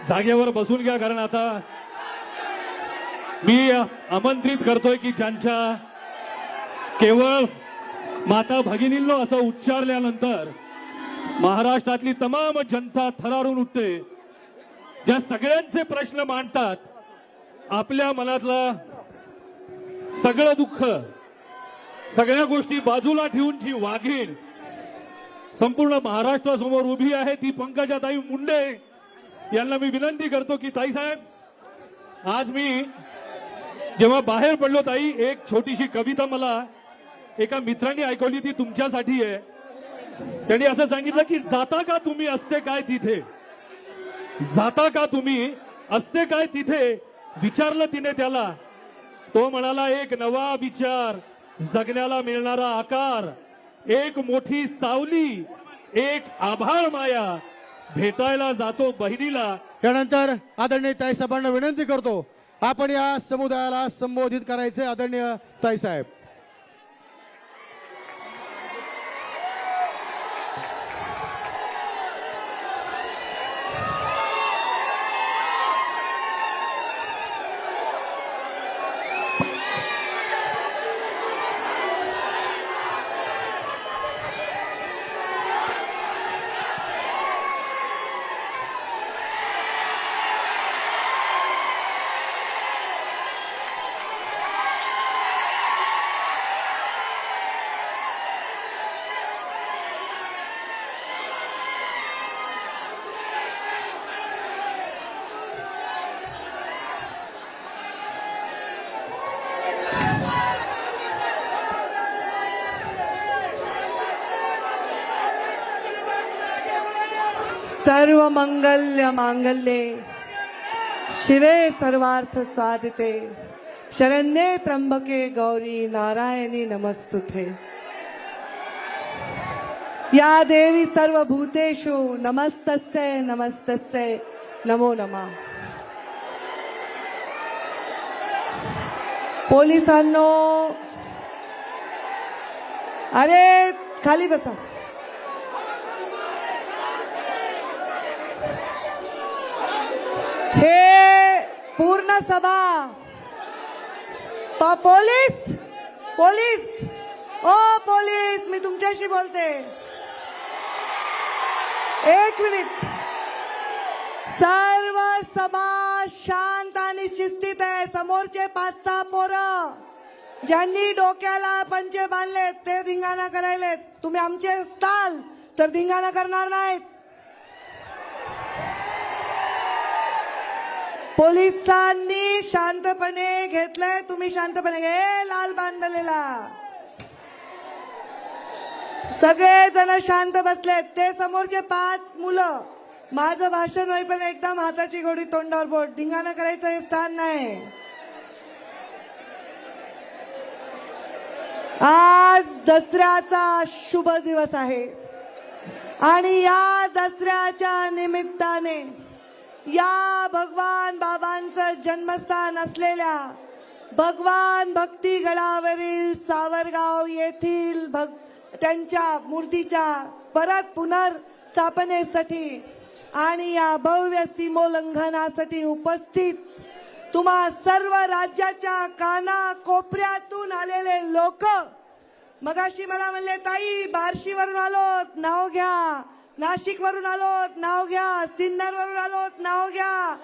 जागेवर बसून घ्या, कारण आता मी आमंत्रित करतोय की ज्यांच्या केवळ माता भगिनींनो असं उच्चारल्यानंतर महाराष्ट्रातली तमाम जनता थरारून उठते, ज्या सगळ्यांचे प्रश्न मांडतात, आपल्या मनातलं सगळं दुःख, सगळ्या गोष्टी बाजूला ठेवून जी वाघीण संपूर्ण महाराष्ट्रासमोर उभी आहे ती पंकजाताई मुंडे यांना मी विनंती करतो की ताई साहेब, आज मी जेव्हा बाहेर पडलो ताई, एक छोटीशी कविता मला एका मित्रांनी ऐकवली, ती तुमच्यासाठी आहे. त्यांनी असं सांगितलं की जाता का तुम्ही असते काय तिथे, जाता का तुम्ही असते काय तिथे, विचारलं तिने त्याला, तो म्हणाला एक नवा विचार, जगण्याला मिळणारा आकार, एक मोठी सावली, एक आभाळ माया, भेटायला जातो बहिणीला. त्यानंतर आदरणीय ताईसाहेबांना विनंती करतो आपण या समुदायाला संबोधित करायचे. आदरणीय ताईसाहेब. सर्व मंगल्य मांगल्ये शिवे सर्वार्थ साधिते शरण्ये त्र्यंबके गौरी नारायणी नमस्तुते. या देवी सर्वभूतेषु नमस्तस्यै नमस्तस्यै नमो नमः. पोलिसांनो, अरे खाली बसा. हे पूर्ण सभा पोलीस पोलीस ओ पोलीस, मी तुमच्याशी बोलते. एक मिनिट. सर्व सभा शांत आणि शिस्तीत आहे. समोरचे 5-6 पोरं ज्यांनी डोक्याला पंचे बांधलेत ते धिंगाणा करायलेत. तुम्ही आमचे असताल तर धिंगाणा करणार नाहीत. पोलिसांनी शांतपणे घेतलंय, तुम्ही शांतपणे घे. लाल बांधलेला सगळे जण शांत बसलेत. ते समोरचे 5 मुलं माझं भाषण होईपर्यंत एकदम हाताची घोडी तोंडावर बोट. धिंगाणा करायचं हे स्थान नाही. आज दसऱ्याचा शुभ दिवस आहे आणि या दसऱ्याच्या निमित्ताने या भगवान बाबांचं जन्मस्थान असलेल्या भगवान भक्तीगडावरील सावरगाव येथील त्यांच्या मूर्तीच्या परत पुनर्स्थापनेसाठी आणि या भव्य सीमोल्लंघनासाठी उपस्थित तुम्हा सर्व राज्याच्या काना कोपऱ्यातून आलेले लोक, मगाशी मला म्हणले ताई बार्शीवरून आलोत नाव घ्या, नाशिक वरून आलोत नाव घ्या, सिन्नर वरून आलोत नाव घ्या,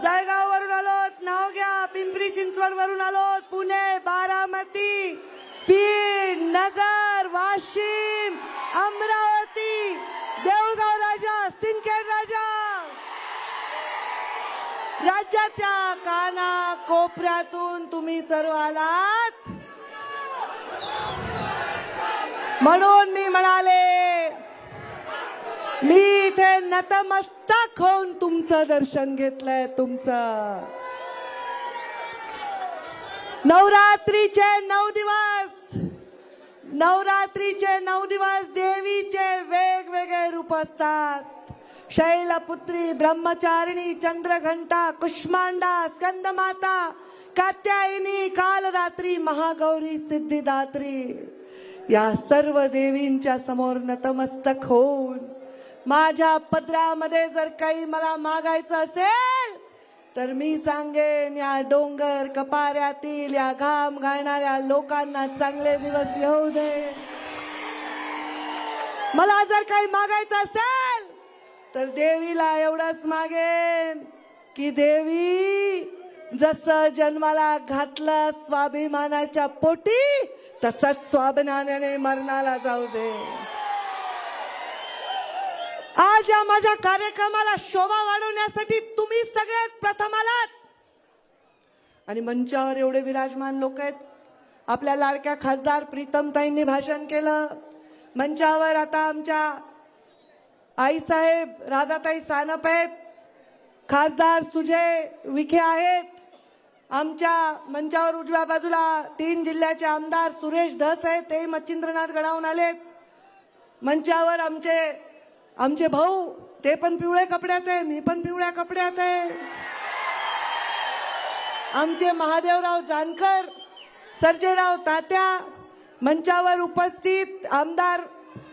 जळगाव वरून आलोत नाव घ्या, पिंपरी चिंचवड वरून आलोत, पुणे, बारामती, बीड, नगर, वाशिम, अमरावती, देऊळगाव राजा, सिंदखेड राजा, राज्याच्या काना कोपऱ्यातून तुम्ही सर्व आलात. म्हणून मी म्हणाले, मी इथे नतमस्तक होऊन तुमचं दर्शन घेतलंय. तुमचं नवरात्रीचे 9 दिवस, नवरात्रीचे 9 दिवस देवीचे वेगवेगळे रूप असतात. शैलपुत्री, ब्रह्मचारिणी, चंद्रघंटा, कुष्मांडा, स्कंदमाता, कात्यायनी, कालरात्री, महागौरी, सिद्धिदात्री या सर्व देवींच्या समोर नतमस्तक होऊन माझ्या पदरामध्ये जर काही मला मागायचं असेल तर मी सांगेन या डोंगर कपाऱ्यातील या घाम घालणाऱ्या लोकांना चांगले दिवस येऊ दे. मला जर काही मागायचं असेल तर देवीला एवढंच मागेन की देवी जसं जन्माला घातलं स्वाभिमानाच्या पोटी तसंच स्वाभिमानाने मरणाला जाऊ दे. आज या माझ्या कार्यक्रमाला शोभा वाढवण्यासाठी तुम्ही सगळ्यात प्रथम आलात आणि मंचावर एवढे विराजमान लोक आहेत. आपल्या लाडक्या खासदार प्रीतमताईंनी भाषण केलं. मंचावर आता आमच्या आईसाहेब राधाताई सानप आहेत, खासदार सुजय विखे आहेत, आमच्या मंचावर उजव्या बाजूला 3 जिल्ह्याचे आमदार सुरेश धस आहेत, ते मच्छिंद्रनाथ गडावून आलेत. मंचावर आमचे भाऊ ते पण पिवळ्या कपड्यात आहे, मी पण पिवळ्या कपड्यात आहे. आमचे महादेवराव जानकर, सर्जेराव तात्या, मंचावर उपस्थित आमदार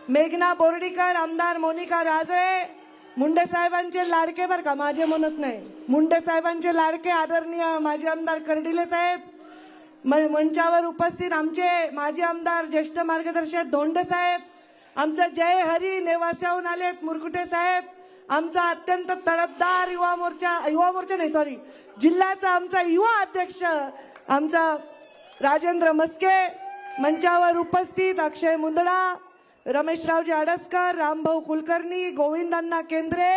मेघना बोर्डीकर, आमदार मोनिका राजळे, मुंडे साहेबांचे लाडके बर का, माझे म्हणत नाही, मुंडे साहेबांचे लाडके आदरणीय माजी आमदार कर्डिले साहेब, मंचावर उपस्थित आमचे माजी आमदार ज्येष्ठ मार्गदर्शक धोंडे साहेब, आमचा जय हरी नेवास्याहून आलेत मुरकुटे साहेब, आमचा अत्यंत तडफदार युवा मोर्चा नाही सॉरी जिल्ह्याचा आमचा युवा अध्यक्ष आमचा राजेंद्र मस्के, मंचावर उपस्थित अक्षय मुंदडा, रमेशरावजी अडसकर, रामभाऊ कुलकर्णी, गोविंदांना केंद्रे,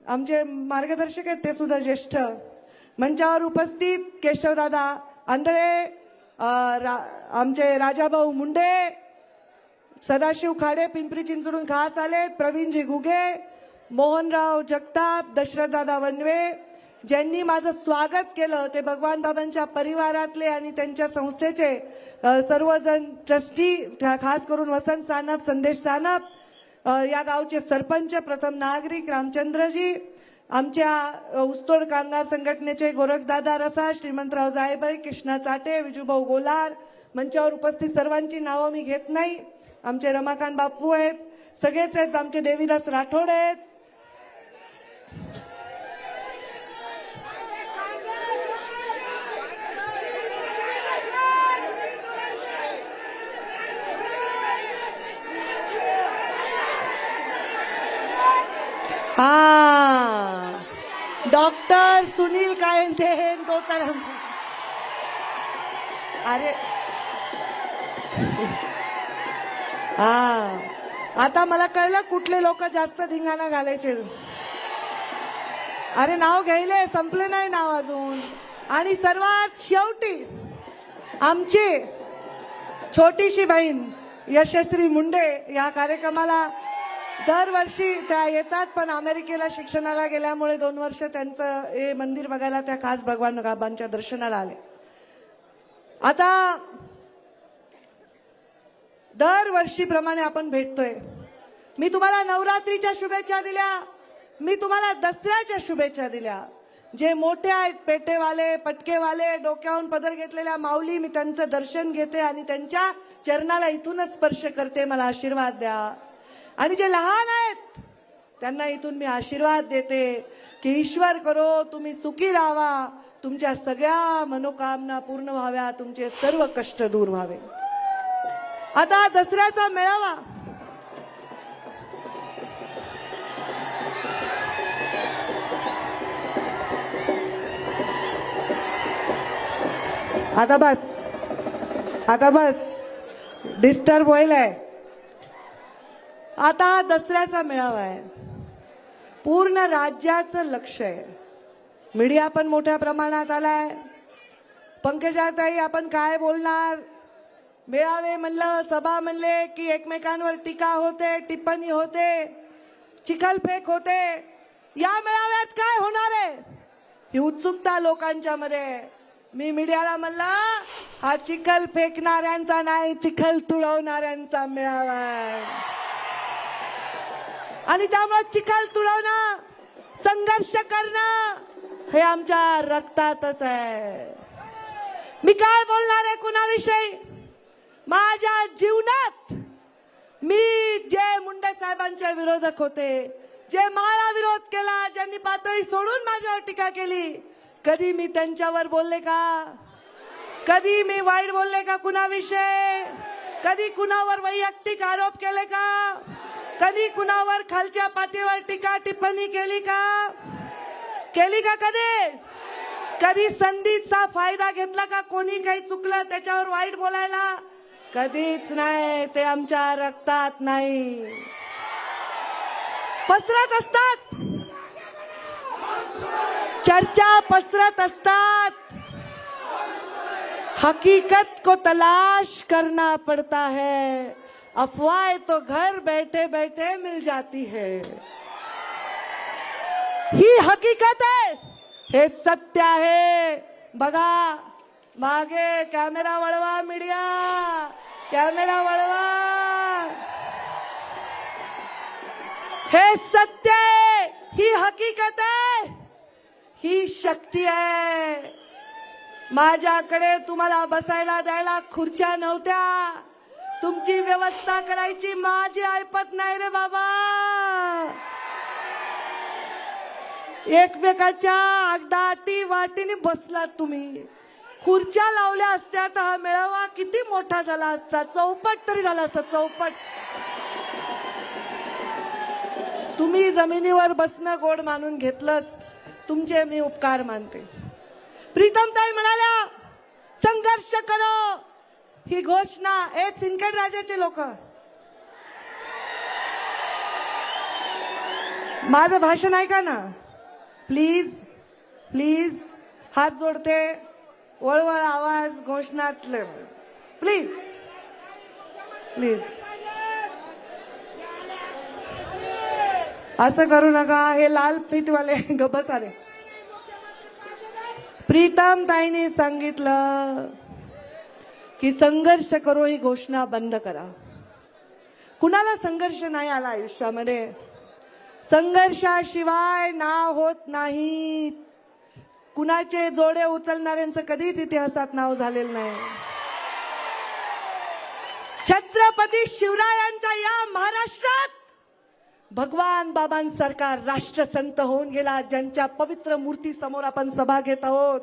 आमचे मार्गदर्शक आहेत ते सुद्धा ज्येष्ठ. मंचावर उपस्थित केशवदादा आंधळे, आमचे राजाभाऊ मुंडे, सदाशिव खाडे पिंपरी चिंचवडून खास आले, प्रवीणजी घुगे, मोहनराव जगताप, दशरथदादा वनवे, ज्यांनी माझं स्वागत केलं ते भगवान बाबांच्या परिवारातले आणि त्यांच्या संस्थेचे सर्वजण ट्रस्टी, खास करून वसंत सानप, संदेश सानप, या गावचे सरपंच, प्रथम नागरिक रामचंद्रजी, आमच्या ऊसतोड कामगार संघटनेचे गोरखदादा रसा, श्रीमंतराव जायबाई, कृष्णा चाटे, विजूभाऊ गोलार. मंचावर उपस्थित सर्वांची नावं मी घेत नाही. आमचे रमाकांत बापू आहेत, सगळेच आहेत, आमचे देवीदास राठोड आहेत. हा डॉक्टर सुनील कायंदे तो तर अरे हा आता मला कळलं कुठले लोक जास्त धिंगाणा घालायचे. अरे नाव घ्यायले संपले नाही नाव अजून. आणि सर्वात शेवटी आमची छोटीशी बहीण यशस्वी मुंडे या कार्यक्रमाला दरवर्षी त्या येतात, पण अमेरिकेला शिक्षणाला गेल्यामुळे 2 वर्ष त्यांचं हे मंदिर बघायला त्या खास भगवान बाबांच्या दर्शनाला आले. आता दरवर्षीप्रमाणे आपण भेटतोय. मी तुम्हाला नवरात्रीच्या शुभेच्छा दिल्या, मी तुम्हाला दसऱ्याच्या शुभेच्छा दिल्या. जे मोठे आहेत पेटेवाले, पटकेवाले, डोक्यावरून पदर घेतलेल्या माऊली, मी त्यांचं दर्शन घेते आणि त्यांच्या चरणाला इथूनच स्पर्श करते, मला आशीर्वाद द्या. आणि जे लहान आहेत त्यांना इथून मी आशीर्वाद देते की ईश्वर करो तुम्ही सुखी राहावा, तुमच्या सगळ्या मनोकामना पूर्ण व्हाव्या, तुमचे सर्व कष्ट दूर व्हावे. आता दसऱ्याचा मेळावा आता बस डिस्टर्ब व्हायलाय. आता दसऱ्याचा मेळावा आहे, पूर्ण राज्याचं लक्ष आहे. मीडिया पण मोठ्या प्रमाणात आलाय. पंकजाताई आपण काय बोलणार? मेळावे म्हणलं, सभा म्हणले की एकमेकांवर टीका होते, टिप्पणी होते, चिखलफेक होते. या मेळाव्यात काय होणार आहे ही उत्सुकता लोकांच्या मध्ये. मी मीडियाला म्हणलं हा चिखल फेकणाऱ्यांचा नाही, चिखल तुडवणाऱ्यांचा मेळावा आहे. आणि त्यामुळे चिखल तुडवणं, संघर्ष करणं हे आमच्या रक्तातच आहे. मी काय बोलणार आहे कुणाविषयी? माझ्या जीवनात मी जे मुंडे साहेबांचे विरोधक होते, जे मला विरोध केला, ज्यांनी पातळी सोडून माझ्यावर टीका केली, कधी मी त्यांच्यावर बोलले का? कधी मी वाईट बोलले का कुणाविषयी? कधी कुणावर वैयक्तिक आरोप केले का? कधी कुणावर खालच्या पातळीवर टीका टिप्पणी केली का? केली का कधी? कधी संधीचा फायदा घेतला का? कोणी काही चुकलं त्याच्यावर वाईट बोलायला? कधीच नाही. ते आमच्या रक्तात नाही. पसरत असतात, चर्चा पसरत असतात. हकीकत को तलाश करना पड़ता है, अफवाह तो घर बैठे बैठे मिल जाती है. ही हकीकत आहे, हे सत्य आहे. बघा मागे कॅमेरा वळवा, मीडिया कॅमेरा वळवा. हे सत्य आहे, ही हकीकत आहे, ही शक्ती आहे. माझ्याकडे तुम्हाला बसायला द्यायला खुर्च्या नव्हत्या. तुमची व्यवस्था करायची माझी ऐपत नाही रे बाबा. एकमेकाच्या अगदाटी वाटीने बसलात तुम्ही. खुर्च्या लावल्या असत्या तर हा मेळावा किती मोठा झाला असता. चौपट तरी झाला असता, चौपट. तुम्ही जमिनीवर बसणं गोड मानून घेतलं, तुमचे मी उपकार मानते. प्रीतमताई म्हणाल्या संघर्ष करो, ही घोषणा हे सिंदखेड राजाचे लोक. माझं भाषण ऐका ना प्लीज, प्लीज. हात जोडते, वळवळ आवाज घोषणातले, प्लीज प्लीज. असं करू नका. हे लाल प्रीतवाले गबस आले. प्रीतम ताईने सांगितलं की संघर्ष करो, ही घोषणा बंद करा. कुणाला संघर्ष नाही आला आयुष्यामध्ये? संघर्षाशिवाय नाव होत नाही. कुणाचे जोडे उचलणाऱ्यांचं कधीच इतिहासात नाव झालेलं नाही. छत्रपती शिवरायांचा या महाराष्ट्रात भगवान बाबांसारखा राष्ट्रसंत होऊन गेला, ज्यांच्या पवित्र मूर्ती समोर आपण सभा घेत आहोत.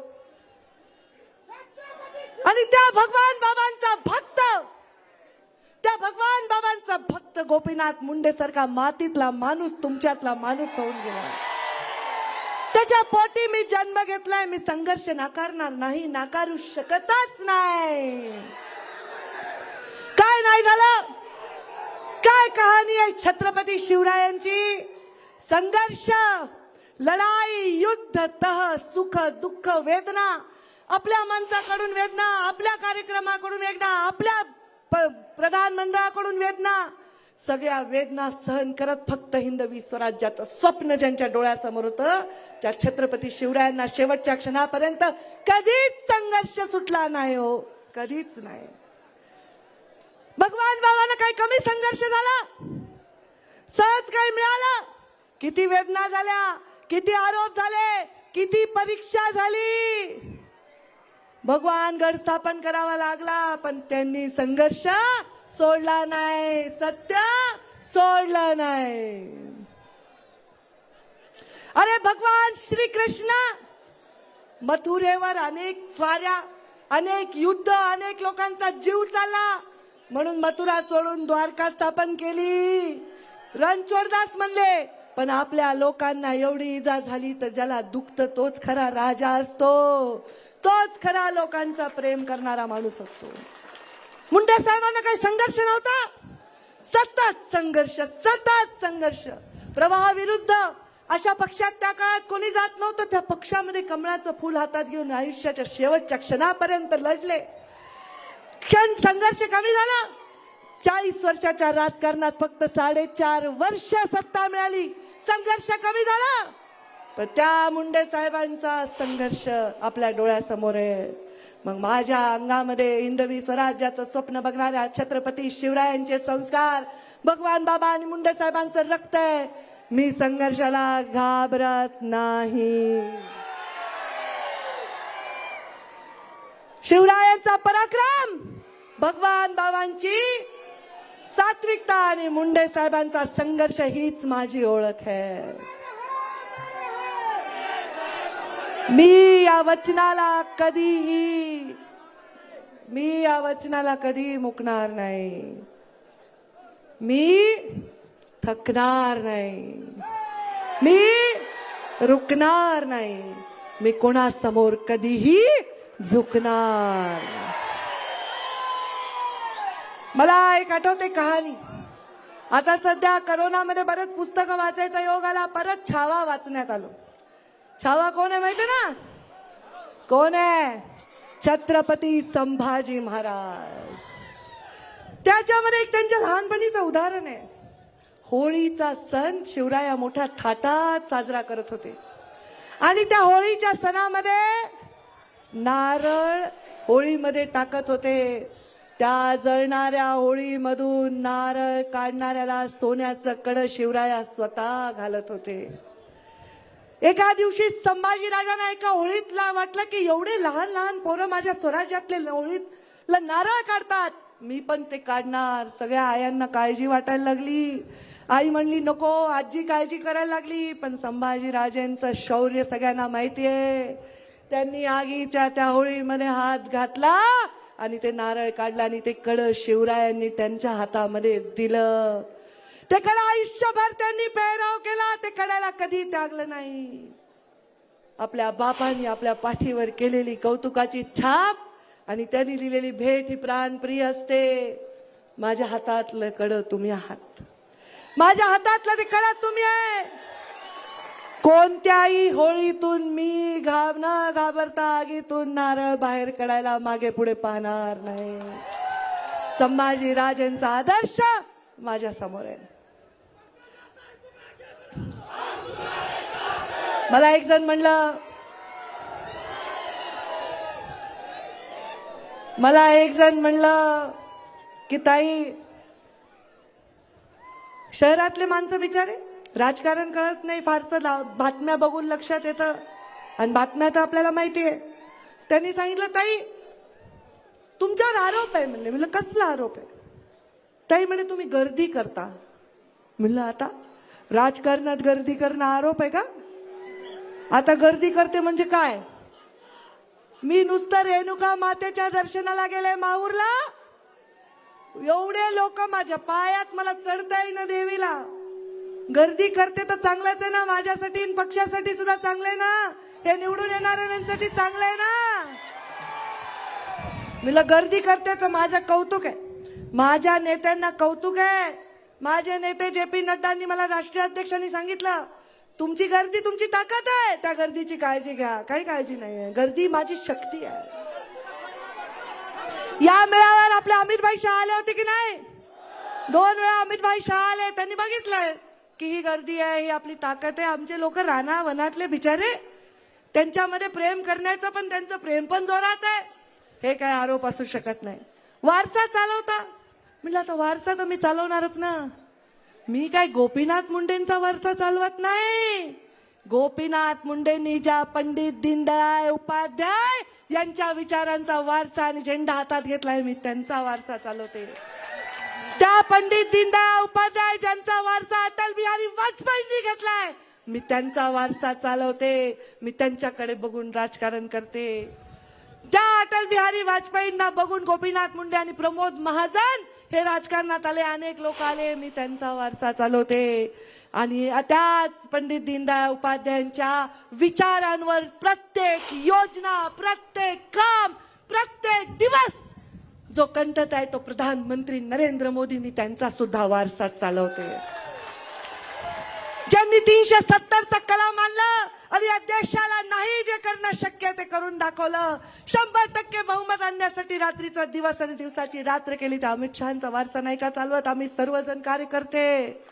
आणि त्या भगवान बाबांचा भक्त, त्या भगवान बाबांचा भक्त गोपीनाथ मुंडे सारखा मातीतला माणूस तुमच्यातला माणूस होऊन गेला. त्याच्या पोटी मी जन्म घेतलाय. मी संघर्ष नाकारणार नाही, नाकारू शकतच नाही. काय नाही झालं? काय कहाणी आहे छत्रपती शिवरायांची? संघर्ष, लढाई, युद्ध, तह, सुख, दुःख, वेदना, आपल्या माणसाकडून वेदना, आपल्या कार्यक्रमाकडून वेदना, आपल्या प्रधानमंडळाकडून वेदना, सगळ्या वेदना सहन करत फक्त हिंदवी स्वराज्याचं स्वप्न ज्यांच्या डोळ्यासमोर होतं, त्या छत्रपती शिवरायांना शेवटच्या क्षणापर्यंत कधीच संघर्ष सुटला नाही हो, कधीच नाही. भगवान बाबांना काही कमी संघर्ष झाला? सहज काही मिळालं? किती वेदना झाल्या, किती आरोप झाले, किती परीक्षा झाली. भगवान गड स्थापन करावा लागला, पण त्यांनी संघर्ष सोडला नाही, सत्य सोडलं नाही. अरे भगवान श्री कृष्ण मथुरेवर अनेक स्वाऱ्या, अनेक युद्ध, अनेक लोकांचा जीव चालला, म्हणून मथुरा सोडून द्वारका स्थापन केली. रणछोडदास म्हणले, पण आपल्या लोकांना एवढी इजा झाली तर ज्याला दुखतं तोच खरा राजा असतो, तोच खरा लोकांचा प्रेम करणारा माणूस असतो. मुंडे साहेबांना काही संघर्ष नव्हता? सतत संघर्ष, सतत संघर्ष. प्रवाहाविरुद्ध अशा पक्षात त्या काळात कोणी जात नव्हतं. त्या पक्षामध्ये कमळाचं फूल हातात घेऊन आयुष्याच्या शेवटच्या क्षणापर्यंत लढले. संघर्ष कमी झाला? 40 वर्षाच्या राजकारणात फक्त 4.5 वर्ष सत्ता मिळाली, संघर्ष कमी झाला. पण त्या मुंडे साहेबांचा संघर्ष आपल्या डोळ्यासमोर आहे. मग माझ्या अंगामध्ये हिंदवी स्वराज्याचं स्वप्न बघणाऱ्या छत्रपती शिवरायांचे संस्कार, भगवान बाबा आणि मुंडे साहेबांचं रक्त आहे. मी संघर्षाला घाबरत नाही. शिवरायांचा पराक्रम, भगवान बाबांची सात्विकता आणि मुंडे साहेबांचा संघर्ष हीच माझी ओळख आहे. मी या वचनाला कधी मुकणार नाही. मी थकणार नाही. मी रुकणार नाही. मी कोणासमोर कधीही झुकणार. मला एक आठवते कहाणी. आता सध्या करोनामध्ये बरेच पुस्तकं वाचायचा योग आला. परत छावा वाचण्यात आलो. छावा कोण आहे माहिती ना? कोण आहे? छत्रपती संभाजी महाराज. त्याच्यामध्ये एक त्यांच्या लहानपणीचं उदाहरण आहे. होळीचा सण शिवराया मोठ्या थाटात साजरा करत होते आणि त्या होळीच्या सणामध्ये नारळ होळीमध्ये टाकत होते. त्या जळणाऱ्या होळीमधून नारळ काढणाऱ्याला सोन्याचं कड शिवराया स्वतः घालत होते. एका दिवशी संभाजी राजांना एका होळीतला वाटलं की एवढे लहान लहान पोरं माझ्या स्वराज्यातले होळीतला नारळ काढतात, मी पण ते काढणार. सगळ्या आयांना काळजी वाटायला लागली. आई म्हणली नको, आजी काळजी करायला लागली. पण संभाजी राजेंचं शौर्य सगळ्यांना माहितीये. त्यांनी आगीच्या त्या होळीमध्ये हात घातला आणि ते नारळ काढला आणि ते कड शिवरायांनी त्यांच्या हातामध्ये दिलं. ते कड आयुष्यभर त्यांनी पेहराव केला. ते कड्याला कधी त्यागलं नाही. आपल्या बापांनी आपल्या पाठीवर केलेली कौतुकाची छाप आणि त्यांनी दिलेली भेट ही प्राणप्रिय असते. माझ्या हातातलं कड तुम्ही आहात. माझ्या हातातलं ते कड तुम्ही आहे. कोणत्याही होळीतून मी न घाबरता आगीतून नारळ बाहेर काढायला मागे पुढे पाहणार नाही. संभाजी राजेंचा आदर्श माझ्या समोर आहे. मला एक जण म्हणलं की ताई, शहरातले माणसं बिचारे राजकारण कळत नाही फारसं, बातम्या बघून लक्षात येतं आणि बातम्या तर आपल्याला माहिती आहे. त्यांनी सांगितलं ताई तुमच्यावर आरोप आहे. म्हणलं कसला आरोप आहे? ताई म्हणे तुम्ही गर्दी करता. म्हणलं आता राजकारणात गर्दी करणं आरोप आहे का? आता गर्दी करते म्हणजे काय? मी नुसतं रेणुका मातेच्या दर्शनाला गेले माहूरला, एवढे लोक माझ्या पायात, मला चढता येईना देवीला. गर्दी करते तर चांगलंच आहे ना, माझ्यासाठी पक्षासाठी सुद्धा चांगलं आहे ना, हे निवडून येणाऱ्यांसाठी चांगलं आहे ना. मला गर्दी करते तर माझं कौतुक आहे, माझ्या नेत्यांना कौतुक आहे. माझे नेते जे.पी. नड्डांनी मला राष्ट्रीय अध्यक्षांनी सांगितलं तुमची गर्दी तुमची ताकद आहे, त्या गर्दीची काळजी घ्या. काही काळजी नाही आहे, गर्दी माझी शक्ती आहे. या मेळाव्यावर आपले अमितभाई शहा आले होते की नाही? 2 वेळा अमितभाई शहा आले. त्यांनी बघितलंय की ही गर्दी आहे, ही आपली ताकद आहे. आमचे लोक राणा वनातले बिचारे, त्यांच्यामध्ये प्रेम करण्याचं पण त्यांचं प्रेम पण जोरात आहे. हे काय आरोप असू शकत नाही. वारसा चालवता. म्हटलं आता वारसा तर मी चालवणारच ना. मी काय गोपीनाथ मुंडेंचा वारसा चालवत नाही. गोपीनाथ मुंडेंनी ज्या पंडित दीनदयाळ उपाध्याय यांच्या विचारांचा वारसा आणि झेंडा हातात घेतलाय, मी त्यांचा वारसा चालवते. त्या पंडित दीनदयाळ उपाध्याय ज्यांचा वारसा अटल बिहारी वाजपेयींनी घेतलाय, मी त्यांचा वारसा चालवते. मी त्यांच्याकडे बघून राजकारण करते. त्या अटल बिहारी वाजपेयींना बघून गोपीनाथ मुंडे आणि प्रमोद महाजन हे राजकारणात आले, अनेक लोक आले. मी त्यांचा वारसा चालवते. आणि त्याच पंडित दीनदयाळ उपाध्यायांच्या विचारांवर प्रत्येक योजना, प्रत्येक काम, प्रत्येक दिवस जो कंठत आहे तो प्रधानमंत्री नरेंद्र मोदी, मी त्यांचा सुद्धा वारसा चालवते. ज्यांनी 370चा कलम आणलं आणि या देशाला नाही जे करणं शक्य ते करून दाखवलं, 100% बहुमत आणण्यासाठी रात्रीचा दिवस आणि दिवसाची रात्र केली, तर अमित शहांचा वारसा नाही का चालवत आम्ही सर्वजण कार्यकर्ते?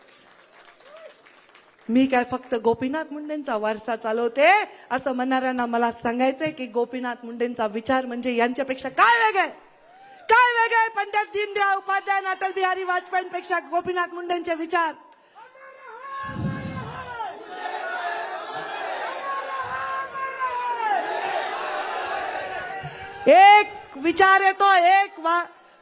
मी काय फक्त गोपीनाथ मुंडेंचा वारसा चालवते असं म्हणणाऱ्यांना मला सांगायचंय की गोपीनाथ मुंडेंचा विचार म्हणजे यांच्यापेक्षा काय वेगळे, काय वेगळे? पंडित दीनदयाळ उपाध्याय, अटल बिहारी वाजपेयींपेक्षा गोपीनाथ मुंडेंचे विचार. एक विचार येतो,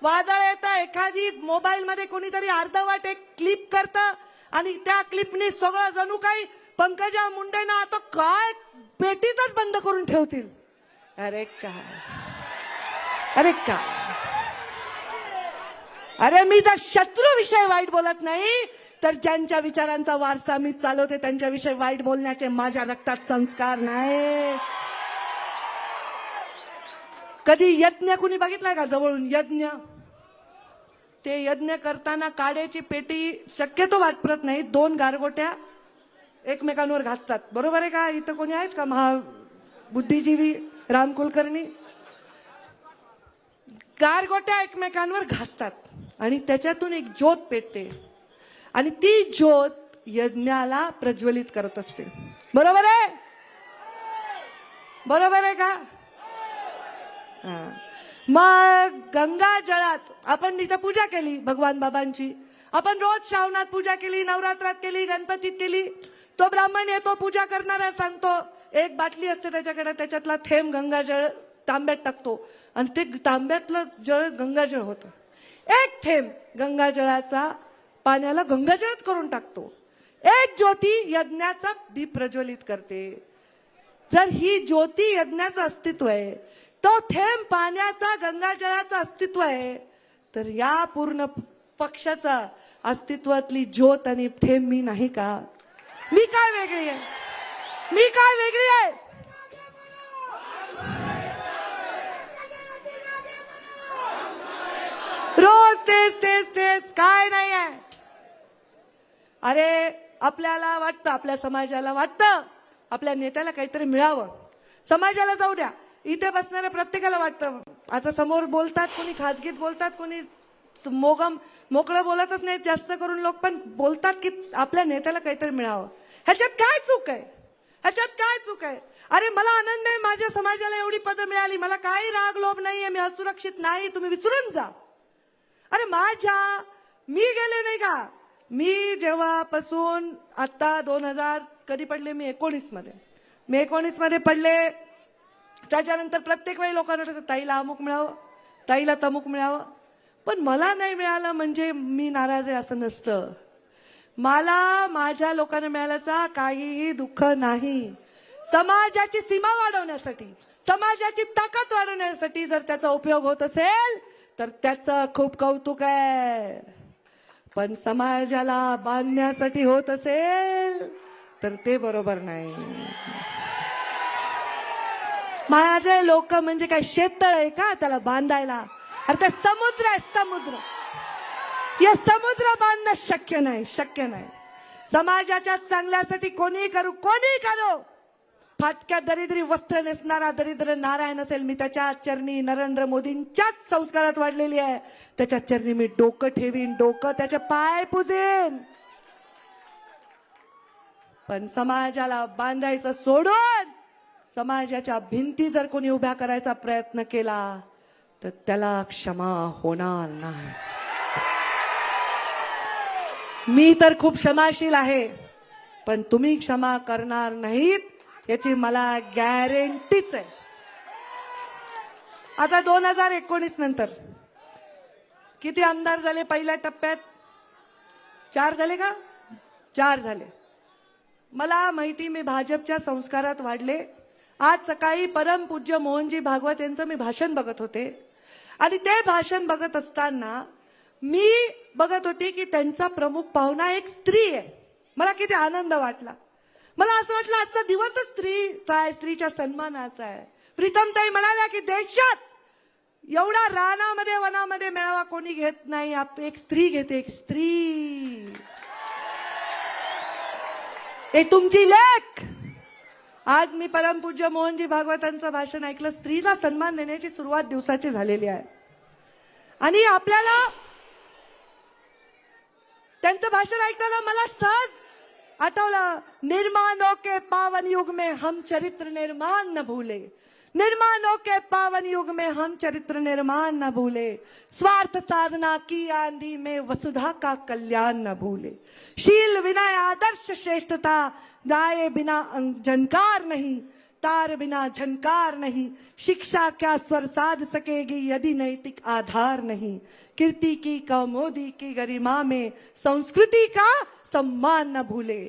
वादळ येतं, एखादी मोबाईल मध्ये कोणीतरी अर्धवट एक क्लिप करतं आणि त्या क्लिपनी सगळं जणू काही पंकजा मुंडेंना आता काय पेटीतच बंद करून ठेवतील. अरे काय अरे मी तर शत्रू विषय वाईट बोलत नाही, तर ज्यांच्या विचारांचा वारसा मी चालवते त्यांच्याविषयी वाईट बोलण्याचे माझ्या रक्तात संस्कार नाही. कधी यज्ञ कुणी बघितलाय का जवळून? यज्ञ, ते यज्ञ करताना काड्याची पेटी शक्यतो वापरत नाही, 2 गारगोट्या एकमेकांवर घासतात. बरोबर आहे का? इथं कोणी आहेत का बुद्धिजीवी राम कुलकर्णी? गारगोट्या एकमेकांवर घासतात आणि त्याच्यातून एक ज्योत पेटते आणि ती ज्योत यज्ञाला प्रज्वलित करत असते. बरोबर आहे? बरोबर आहे का? मग गंगा जळात आपण तिथे पूजा केली भगवान बाबांची. आपण रोज श्रावणात पूजा केली, नवरात्रात केली, गणपतीत केली. तो ब्राह्मण येतो पूजा करणारा, सांगतो एक बाटली असते त्याच्याकडे, त्याच्यातला थेंब गंगाजळ तांब्यात टाकतो आणि ते तांब्यातलं जळ गंगाजळ होतं. एक थेंब गंगाजळाचा पाण्याला गंगाजळच करून टाकतो. एक ज्योती यज्ञाचा दीप प्रज्वलित करते. जर ही ज्योती यज्ञाचं अस्तित्व आहे, तो थेंब पाण्याचा गंगाजळाचं अस्तित्व आहे, तर या पूर्ण पक्षाचा अस्तित्वातली ज्योत आणि थेंब मी नाही का? मी काय वेगळी आहे? मी काय वेगळी आहे? रोज तेच तेच तेच काय नाही आहे. अरे आपल्याला वाटतं, आपल्या समाजाला वाटतं आपल्या नेत्याला काहीतरी मिळावं. समाजाला जाऊ द्या, इथे बसणाऱ्या प्रत्येकाला वाटतं. आता समोर बोलतात, कोणी खाजगीत बोलतात, कोणी मोकळं बोलतच नाही जास्त करून लोक, पण बोलतात की आपल्या नेत्याला काहीतरी मिळावं. ह्याच्यात काय चूक आहे? ह्याच्यात काय चूक आहे? अरे मला आनंद आहे माझ्या समाजाला एवढी पदं मिळाली, मला काही राग लोभ नाहीये, मी असुरक्षित नाही, तुम्ही विसरून जा. अरे मी गेले नाही का? मी जेव्हापासून आता 2000 कधी पडले? मी 19 मध्ये पडले. त्याच्यानंतर प्रत्येक वेळी लोकांना वाटतं ताईला अमुक मिळावं, ताईला तमुक मिळावं, पण मला नाही मिळालं म्हणजे मी नाराज आहे असं नसतं. मला माझ्या लोकांना मिळाल्याचा काहीही दुःख नाही. समाजाची सीमा वाढवण्यासाठी, समाजाची ताकद वाढवण्यासाठी जर त्याचा उपयोग होत असेल तर त्याचं खूप कौतुक आहे. पण समाजाला बांधण्यासाठी होत असेल तर ते बरोबर नाही. माझे लोक म्हणजे काय शेततळ आहे का त्याला बांधायला? अरे ते समुद्र आहे, समुद्र. या समुद्र बांधणं शक्य नाही, शक्य नाही. समाजाच्या चांगल्यासाठी कोणी करू. फाटक्या दरिद्री वस्त्र नेसणारा दरिद्र नारायण असेल, मी त्याच्या चरणी नरेंद्र मोदींच्याच संस्कारात वाढलेली आहे, त्याच्या चरणी मी डोकं ठेवीन, डोकं त्याचे पाय पुजेन. पण समाजाला बांधायचं सोडून समाजाच्या भिंती जर कोणी उभ्या करायचा प्रयत्न केला तर त्याला क्षमा होणार नाही. मी तर खूप क्षमाशील आहे, पण तुम्ही क्षमा करणार नाहीत याची मला गॅरंटीच आहे. आता 2019 नंतर किती आमदार झाले? पहिल्या टप्प्यात 4 झाले का? 4 झाले. मला माहिती, मी भाजपच्या संस्कारात वाढले. आज सकाळी परमपूज्य मोहनजी भागवत यांचं मी भाषण बघत होते आणि ते भाषण बघत असताना मी बघत होते की त्यांचा प्रमुख पाहुणा एक स्त्री आहे. मला किती आनंद वाटला. मला असं वाटलं आजचा दिवसच स्त्रीचा आहे, स्त्रीच्या सन्मानाचा आहे. प्रीतमताई म्हणाल्या की देशात एवढा रानामध्ये वनामध्ये मेळावा कोणी घेत नाही, एक स्त्री घेते, एक स्त्री. एक तुमची लेख. आज मी परमपूज्य मोहनजी भागवतांचं भाषण ऐकलं. स्त्रीला सन्मान देण्याची सुरुवात दिवसाची झालेली आहे आणि आपल्याला त्यांचं भाषण ऐकताना मला सहज आठवलं, निर्माणों के पावन युग में हम चरित्र निर्माण न भूले, निर्माणों के पावन युग में हम चरित्र निर्माण न भूले, स्वार्थ साधना की आंधी में वसुधा का कल्याण न भूले, शील विनय आदर्श श्रेष्ठता गाए बिना झनकार नहीं, तार बिना झनकार नहीं, शिक्षा क्या स्वर साध सकेगी यदि नैतिक आधार नहीं, कीर्ति की कौमोदी की गरिमा में संस्कृती का सम्मान न भूले.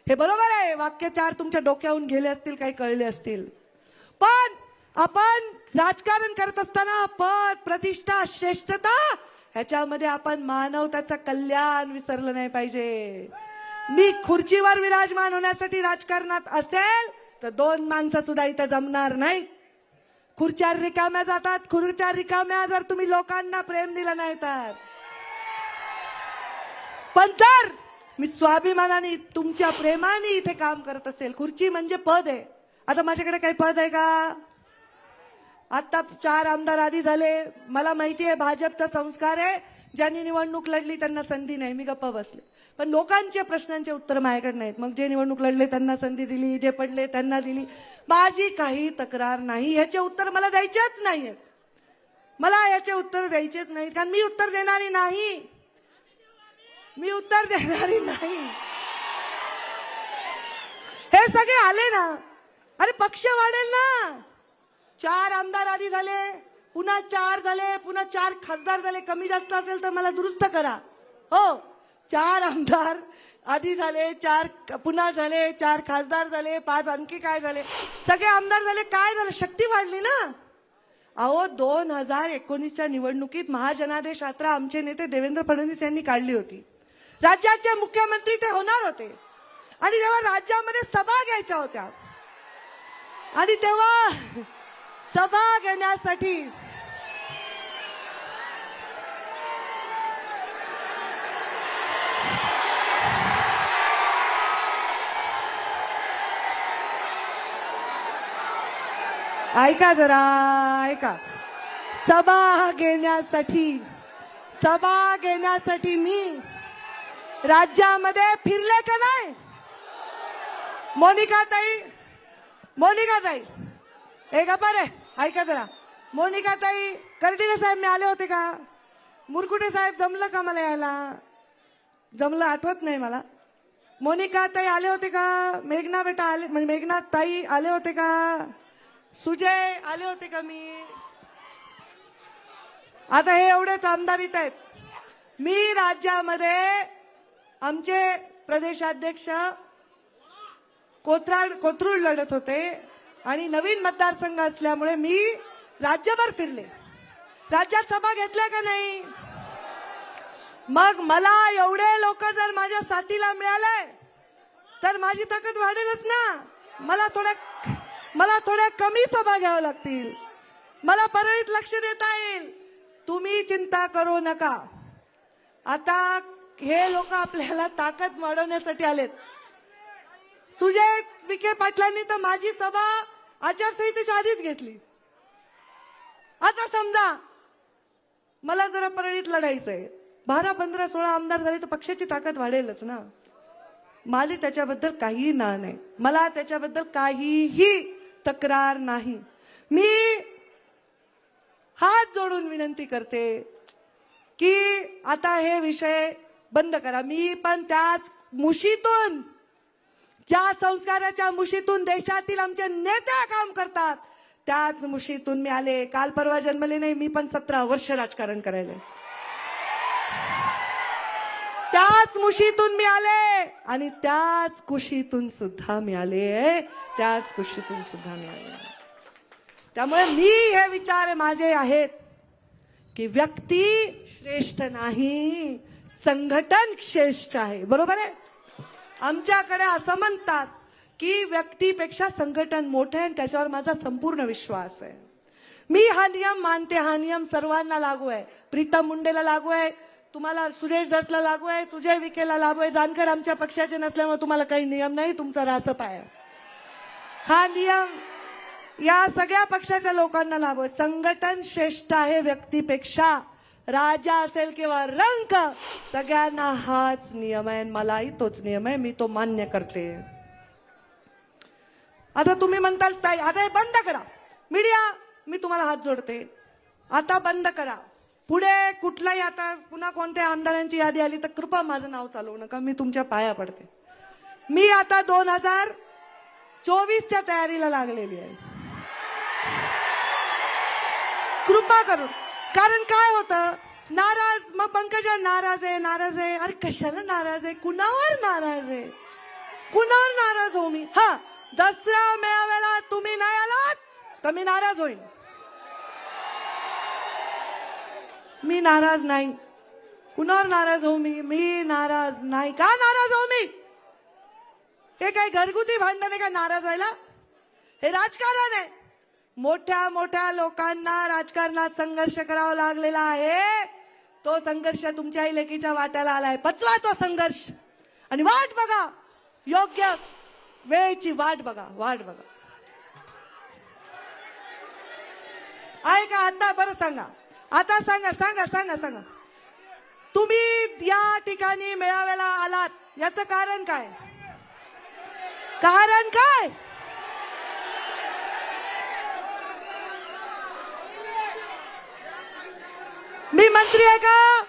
हे बरोबर आहे. वाक्यचार तुमच्या डोक्यावरून गेले असतील, काही कळले असतील. पण आपण राजकारण करत असताना पद, प्रतिष्ठा, श्रेष्ठता ह्याच्यामध्ये आपण मानवताचं कल्याण विसरलं नाही पाहिजे. मी खुर्चीवर विराजमान होण्यासाठी राजकारणात असेल तर 2 माणसं सुद्धा इथं जमणार नाही. खुर्च्या रिकाम्या जातात. खुर्च्या रिकाम्या जर तुम्ही लोकांना प्रेम दिलं नाही तर. पण जर मी स्वाभिमानाने तुमच्या प्रेमाने इथे काम करत असेल, खुर्ची म्हणजे पद आहे. आता माझ्याकडे काही पद आहे का? आता 4 आमदार आधी झाले. मला माहिती आहे भाजपचा संस्कार आहे, ज्यांनी निवडणूक लढली त्यांना संधी नाही, मी गप्पा बसले. पण लोकांच्या प्रश्नांचे उत्तर माझ्याकडे नाहीत. मग जे निवडणूक लढले त्यांना संधी दिली, जे पडले त्यांना दिली. माझी काही तक्रार नाही. ह्याचे उत्तर मला द्यायचेच नाहीये. मला याचे उत्तर द्यायचेच नाहीत, कारण मी उत्तर देणारी नाही. मी उत्तर देणारी नाही. हे सगळे आले ना, अरे पक्ष वाढेल ना. 4 आमदार आधी झाले, पुन्हा 4 झाले, पुन्हा 4 खासदार झाले. कमी जास्त असेल तर मला दुरुस्त करा. हो, 4 आमदार आधी झाले, 4 पुन्हा झाले, 4 खासदार झाले, 5 आणखी काय झाले, सगळे आमदार झाले. काय झालं? शक्ती वाढली ना. अहो 2019च्या निवडणुकीत महाजनादेश यात्रा आमचे नेते देवेंद्र फडणवीस यांनी काढली होती. राज्याचे मुख्यमंत्री ते होणार होते आणि जेव्हा राज्यामध्ये सभा घ्यायच्या होत्या आणि तेव्हा सभा घेण्यासाठी ऐका जरा, ऐका. सभा घेण्यासाठी मी राज्यामध्ये फिरले का नाही? मोनिकाताई हे गप्पा रे, ऐका जरा. मोनिकाताई, कर्डिले साहेब मी आले होते का? मुरकुटे साहेब जमलं का मला यायला? जमलं आठवत नाही मला. मोनिकाताई आले होते का? मेघना बेटा आले, म्हणजे मेघना ताई आले होते का? सुजय आले होते का? मी आता हे एवढेच आमदार इथं आहेत. मी राज्यामध्ये आमचे प्रदेशाध्यक्ष कोथरूड लढत होते आणि नवीन मतदारसंघ असल्यामुळे मी राज्यभर फिरले. राज्यात सभा घेतल्या का नाही? मग मला एवढे लोक जर माझ्या साथीला मिळाले तर माझी ताकद वाढेलच ना. मला थोड्या कमी सभा घ्याव्या लागतील. मला परळीत लक्ष देता येईल. तुम्ही चिंता करू नका. आता हे लोक आपल्याला ताकद वाढवण्यासाठी आलेत. सुजय विखे पाटलांनी तर माझी सभा आचारसंहितेच्या आधीच घेतली. आता समजा मला जरा परळीत लढायचंय, 12, 15, 16 आमदार झाले तर पक्षाची ताकद वाढेलच ना. मला त्याच्याबद्दल काहीही ना नाही. मला त्याच्याबद्दल काहीही तक्रार नाही. मी हात जोडून विनंती करते की आता हे विषय बंद करा. मी पण त्याच मुशीतून, ज्या संस्काराच्या मुशीतून देशातील आमचे नेते काम करतात त्याच मुशीतून मी आले. काल परवा जन्मले नाही, मी पण 17 वर्ष राजकारण करायला. त्याच मुशीतून मी आले आणि त्याच कुशीतून सुद्धा मी आले. त्यामुळे मी हे विचार माझे आहेत की व्यक्ती श्रेष्ठ नाही, संघटन श्रेष्ठ आहे. बरोबर आहे. आमच्याकडे असं म्हणतात की व्यक्तीपेक्षा संघटन मोठे आहे, त्याच्यावर माझा संपूर्ण विश्वास आहे. मी हा नियम मानते. हा नियम सर्वांना लागू आहे. प्रीतम मुंडेला लागू आहे, तुम्हाला सुरेश दसला लागू आहे, सुजय विखेला लागू आहे. जानकर आमच्या पक्षाचे नसल्यामुळे तुम्हाला काही नियम नाही, तुमचा रासप आहे. हा नियम या सगळ्या पक्षाच्या लोकांना लागू आहे. संघटन श्रेष्ठ आहे व्यक्तीपेक्षा. राजा असेल किंवा रंक, सगळ्यांना हाच नियम आहे. मलाही तोच नियम आहे, मी तो मान्य करते. आता तुम्ही म्हणताल ताई आता हे बंद करा. मीडिया, मी तुम्हाला हात जोडते, आता बंद करा. पुढे कुठलाही आता पुन्हा कोणत्या आमदारांची यादी आली तर कृपा माझं नाव चालवू नका, मी तुमच्या पाया पडते. मी आता 2024च्या तयारीला लागलेली आहे. कृपा करून. कारण काय होतं, नाराज, मग पंकजा नाराज आहे. अरे कशाला नाराज आहे, कुणावर नाराज आहे, कुणावर नाराज हो मी? हा, दसरा मेळाव्याला तुम्ही नाही आलात तर मी नाराज होईल. मी नाराज नाही. कुणावर नाराज हो मी नाराज नाही. का नाराज हो मी? हे काय घरगुती भांडण आहे का नाराज व्हायला? हे राजकारण आहे. मोठ्या मोठ्या लोकांना राजकारणात संघर्ष करावा लागलेला आहे. तो संघर्ष तुमच्याही लेकीच्या वाट्याला आलाय. पचवा तो संघर्ष आणि वाट बघा, योग्य वेळेची वाट बघा. आहे का आता? बरं सांगा आता, सांगा तुम्ही या ठिकाणी मेळाव्याला आलात याचं कारण काय? कारण काय? मी मंत्री आहे का,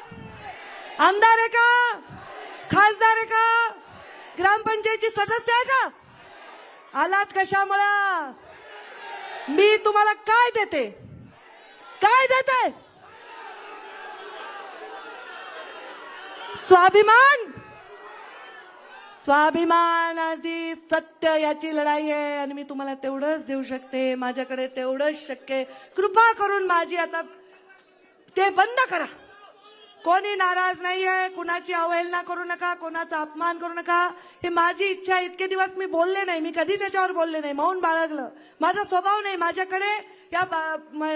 आमदार आहे का, खासदार आहे का, ग्रामपंचायतची सदस्य आहे का? आलात कशामुळं? मी तुम्हाला काय देते? स्वाभिमान आधी सत्य याची लढाई आहे आणि मी तुम्हाला तेवढंच देऊ शकते. माझ्याकडे तेवढंच शक्य आहे. कृपा करून माझी आता ते बंद करा. कोणी नाराज नाहीये, कुणाची अवहेलना करू नका, कोणाचा अपमान करू नका. हे माझी इच्छा आहे. इतके दिवस मी बोलले नाही, मी कधीच याच्यावर बोलले नाही, मौन बाळगलं. माझा स्वभाव नाही. माझ्याकडे या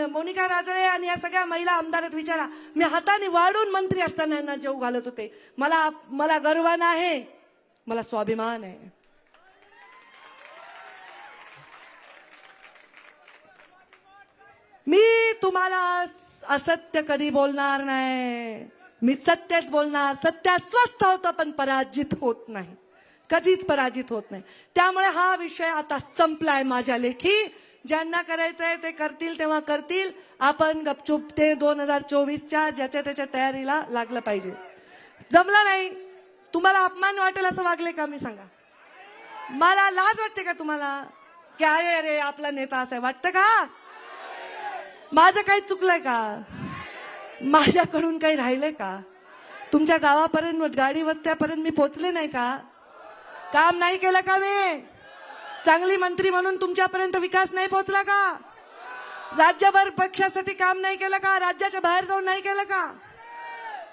मोनिका राजळे आणि या सगळ्या महिला आमदारात विचारा, मी हाताने वाढून मंत्री असताना यांना जेव घालत होते. मला गर्व नाही, मला स्वाभिमान आहे. मी तुम्हाला असत्य कधी बोलणार नाही. मी सत्यच बोलणार. सत्य स्वस्थ होतं पण पराजित होत नाही, कधीच पराजित होत नाही. त्यामुळे हा विषय आता संपलाय. माझ्या लेखी ज्यांना करायचंय ते करतील, तेव्हा करतील. आपण गपचूप ते 2024च्या ज्याच्या त्याच्या तयारीला लागलं पाहिजे. जमलं नाही, तुम्हाला अपमान वाटेल असं वागले का? मी सांगा, मला लाज वाटते का तुम्हाला? की अरे आपला नेता असा वाटतं का? माझं काही चुकलंय का? माझ्याकडून काही राहिलंय का? तुमच्या गावापर्यंत, गाडी वस्त्यापर्यंत मी पोचले नाही का? काम नाही केलं का? मी चांगली मंत्री म्हणून तुमच्यापर्यंत विकास नाही पोचला का? राज्यभर पक्षासाठी काम नाही केलं का? राज्याच्या बाहेर जाऊन नाही केलं का?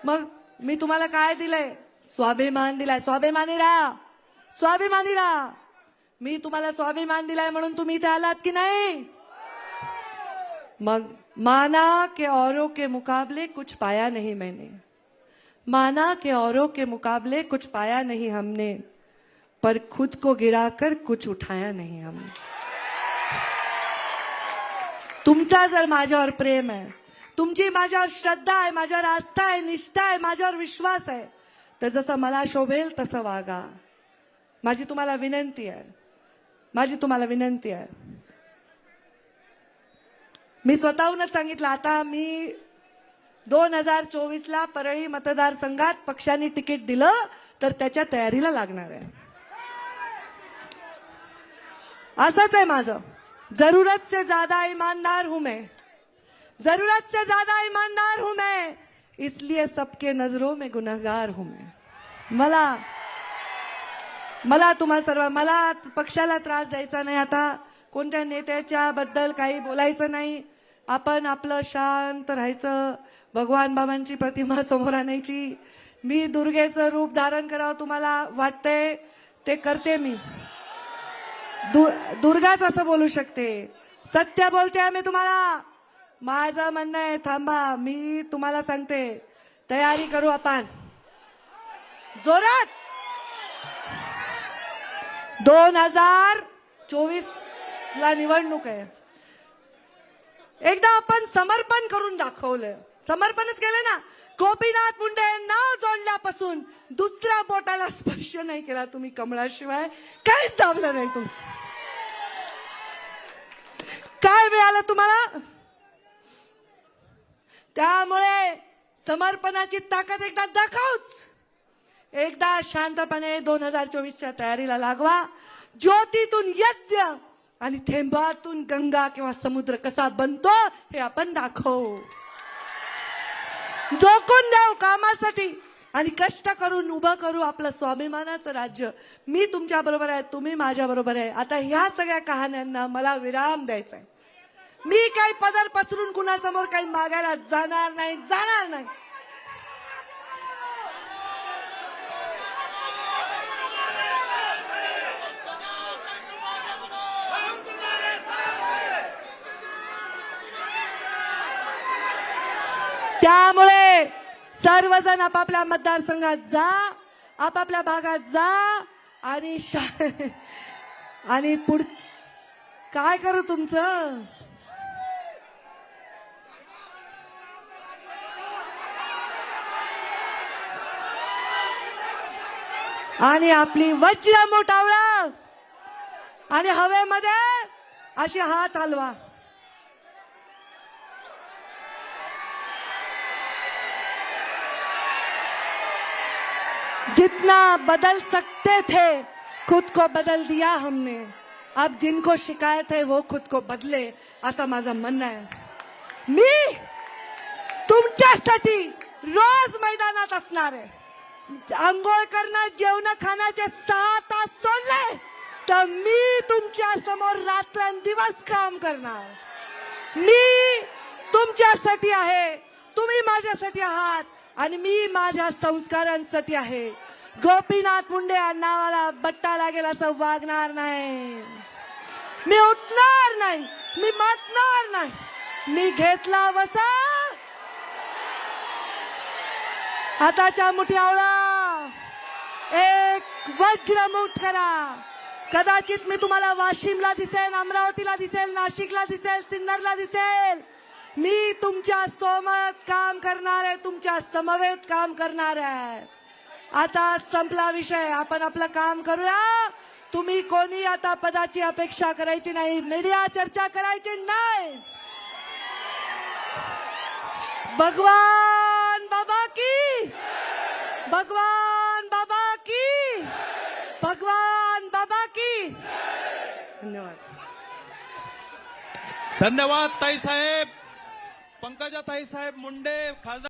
मग मी तुम्हाला काय दिलंय? स्वाभिमान दिलाय. स्वाभिमानी राहा. मी तुम्हाला स्वाभिमान दिलाय म्हणून तुम्ही इथे आलात की नाही? मग माना के औरों के मुकाबले कुछ पाया नहीं मैंने, माना के औरों के मुकाबले कुछ पाया नहीं हमने, पर खुद को गिराकर कुछ उठाया नहीं हमने. तुमचा जर माझ्यावर प्रेम आहे, तुमची माझ्यावर श्रद्धा आहे, माझ्यावर आस्था आहे, निष्ठा आहे, माझ्यावर विश्वास आहे, तर जसं मला शोभेल तसं वागा. माझी तुम्हाला विनंती आहे. मी स्वतःहूनच सांगितलं, आता मी 2024ला परळी मतदारसंघात पक्षाने तिकीट दिलं तर त्याच्या तयारीला लागणार आहे. असंच आहे माझं. जरूरत से ज्यादा ईमानदार हूं मैं, इसलिए सबके नजरों में गुनहगार हूं मैं. मला मला पक्षाला त्रास द्यायचा नाही. आता कोणत्या नेत्याच्या बद्दल काही बोलायचं नाही. आपण आपलं शांत राहायचं. भगवान बाबांची प्रतिमा समोर आणायची. मी दुर्गेचं रूप धारण करावं तुम्हाला वाटतंय ते करते. मी दुर्गाच असं बोलू शकते. सत्य बोलते मी तुम्हाला. माझं म्हणणं आहे, थांबा, मी तुम्हाला सांगते, तयारी करू आपण जोरात. 2024ला निवडणूक आहे. एकदा आपण समर्पण करून दाखवलं. समर्पणच केलं ना. गोपीनाथ मुंडे नाव जोडल्यापासून दुसऱ्या बोटाला स्पर्श नाही केला तुम्ही कमळाशिवाय. काहीच दाबलं नाही तुम्ही. काय मिळालं तुम्हाला? त्यामुळे समर्पणाची ताकद एकदा दाखवच. एकदा शांतपणे 2024च्या तयारीला लागवा. ज्योतीतून यज्ञ आणि थेंबातून गंगा किंवा समुद्र कसा बनतो हे आपण दाखवू. झोकून द्याव कामासाठी आणि कष्ट करून उभं करू आपलं स्वाभिमानाचं राज्य. मी तुमच्या बरोबर आहे, तुम्ही माझ्या बरोबर आहे. आता ह्या सगळ्या कहाण्यांना मला विराम द्यायचा आहे. मी काही पदर पसरून कुणासमोर काही मागायला जाणार नाही. त्यामुळे सर्वजण आपापल्या मतदारसंघात जा, आपापल्या भागात जा आणि आणि काय करू तुमचं. आणि आपली वज्रमुठ आवळा आणि हवेमध्ये अशी हात हलवा. जितना बदल सकते थे खुद को बदल दिया हमने. अब जिनको शिकायत है वो खुद को बदले, असं माझं म्हणणं आहे. मी तुमच्यासाठी रोज मैदानात असणार आहे. आंघोळ करणं, जेवण खाण्याचे 6 तास सोडले तर मी तुमच्या समोर रात्रंदिवस काम करणार. मी तुमच्यासाठी आहे, तुम्ही माझ्यासाठी आहात आणि मी माझ्या संस्कारांसाठी आहे. गोपीनाथ मुंडे या नावाला बट्टा लागेल असं वागणार नाही. मी उठणार नाही, मी मातणार नाही. मी घेतला वसा हाताच्या मुठ्यावळा एक वज्रमुठ करा. कदाचित मी तुम्हाला वाशिमला दिसेल, अमरावतीला दिसेल, नाशिकला दिसेल, सिन्नरला दिसेल. मी तुमच्या सोबत काम करणार आहे, तुमच्या समवेत काम करणार आहे. आता संपला विषय, आपण आपलं काम करूया. तुम्ही कोणी आता पदाची अपेक्षा करायची नाही, मीडिया चर्चा करायची नाही. भगवान बाबा की, भगवान बाबा की, भगवान बाबा की. धन्यवाद. धन्यवाद ताई साहेब, पंकजा ताई साहेब मुंडे, खासदार